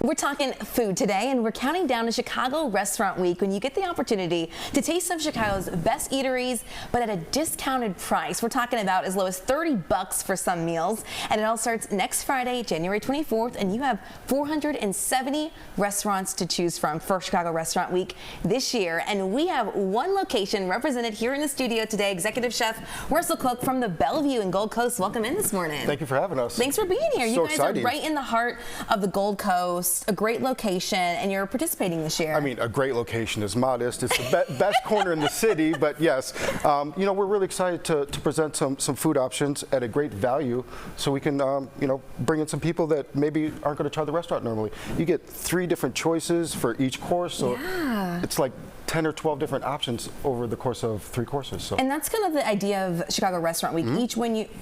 We're talking food today, and we're counting down to Chicago Restaurant Week when you get the opportunity to taste some of Chicago's best eateries, but at a discounted price. We're talking about as low as $30 for some meals, and it all starts next Friday, January 24th, and you have 470 restaurants to choose from for Chicago Restaurant Week this year. And we have one location represented here in the studio today, Executive Chef Russell Kook from the Bellevue in Gold Coast. Welcome in this morning. Thank you for having us. Thanks for being here. So you guys exciting. are right in the heart of the Gold Coast. A great location, and you're participating this year. I mean, a great location is modest. It's the best corner in the city, but yes, you know, we're really excited to present some food options at a great value, so we can, you know, bring in some people that maybe aren't going to try the restaurant normally. You get 3 different choices for each course, so yeah. It's like 10 or 12 different options over the course of 3 courses. So. And that's kind of the idea of Chicago Restaurant Week.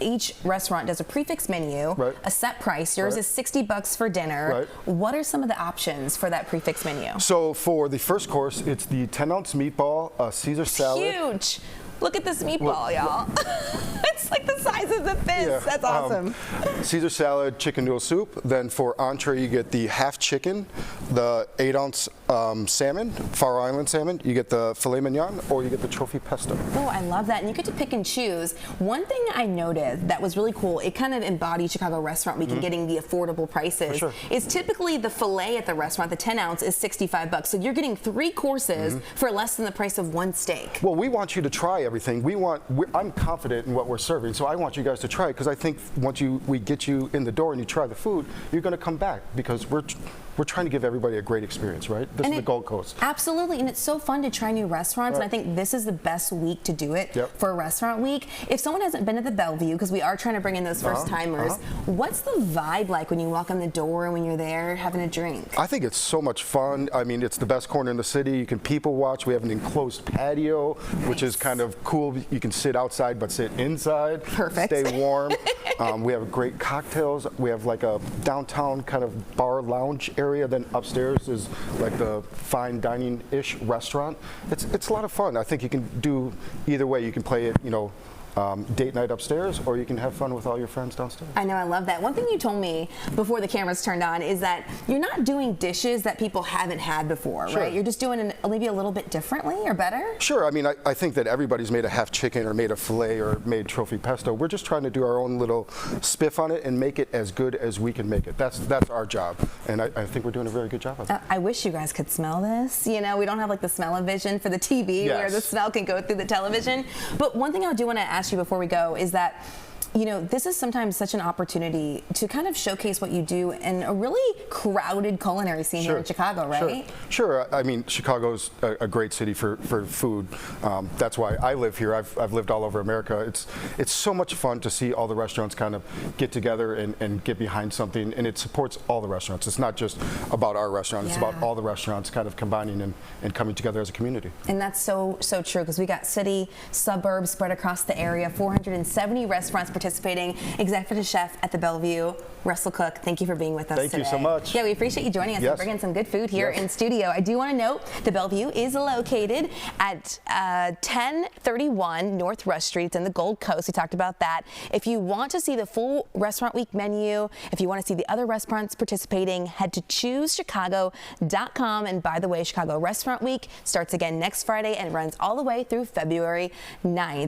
Each restaurant does a prefix menu, a set price. Yours is $60 for dinner. What are some of the options for that prefix menu? So for the first course, it's the 10-ounce meatball, a Caesar salad. Huge. Look at this meatball, y'all. It's like the size of the fist. Yeah. That's awesome. Caesar salad, chicken noodle soup. Then for entree, you get the half chicken, the 8-ounce salmon, Far Island salmon. You get the filet mignon, or you get the trophy pesto. Oh, I love that. And you get to pick and choose. One thing I noticed that was really cool, it kind of embodied Chicago Restaurant Week and getting the affordable prices. Is typically the filet at the restaurant, the 10-ounce, is $65. So you're getting 3 courses for less than the price of 1 steak. Well, we want you to try everything. I'm confident in what we're serving, so I want you guys to try it, because I think once we get you in the door and you try the food, you're going to come back, because we're trying to give everybody a great experience, right? This is the Gold Coast. Absolutely, and it's so fun to try new restaurants, and I think this is the best week to do it for a restaurant week. If someone hasn't been to the Bellevue, because we are trying to bring in those first-timers, what's the vibe like when you walk in the door and when you're there having a drink? I think it's so much fun. I mean, it's the best corner in the city. You can people watch. We have an enclosed patio, which is kind of cool. You can sit outside but sit inside. Perfect. Stay warm. We have great cocktails. We have like a downtown kind of bar lounge area. Then upstairs is like the fine dining-ish restaurant. It's a lot of fun. I think you can do either way. You can play it, you know, date night upstairs, or you can have fun with all your friends downstairs. I know, I love that. One thing you told me before the cameras turned on is that you're not doing dishes that people haven't had before, right? You're just doing it maybe a little bit differently or better? Sure. I mean, I think that everybody's made a half chicken or made a filet or made trophy pesto. We're just trying to do our own little spiff on it and make it as good as we can make it. That's our job, and I think we're doing a very good job of it. I wish you guys could smell this. You know, we don't have like the smell-o-vision for the TV where the smell can go through the television. But one thing I do want to ask you before we go is that, you know, this is sometimes such an opportunity to kind of showcase what you do in a really crowded culinary scene here in Chicago, right? Sure. I mean, Chicago's a great city for food. That's why I live here. I've lived all over America. It's so much fun to see all the restaurants kind of get together and get behind something, and it supports all the restaurants. It's not just about our restaurant. It's about all the restaurants kind of combining and coming together as a community. And that's so true, because we got city, suburbs spread across the area, 470 restaurants participating. Executive Chef at the Bellevue, Russell Kook, thank you for being with us today. Thank you so much. Yeah, we appreciate you joining us and bringing some good food here in studio. I do want to note the Bellevue is located at 1031 North Rush Street. It's in the Gold Coast. We talked about that. If you want to see the full Restaurant Week menu, if you want to see the other restaurants participating, head to choosechicago.com. And by the way, Chicago Restaurant Week starts again next Friday and runs all the way through February 9th.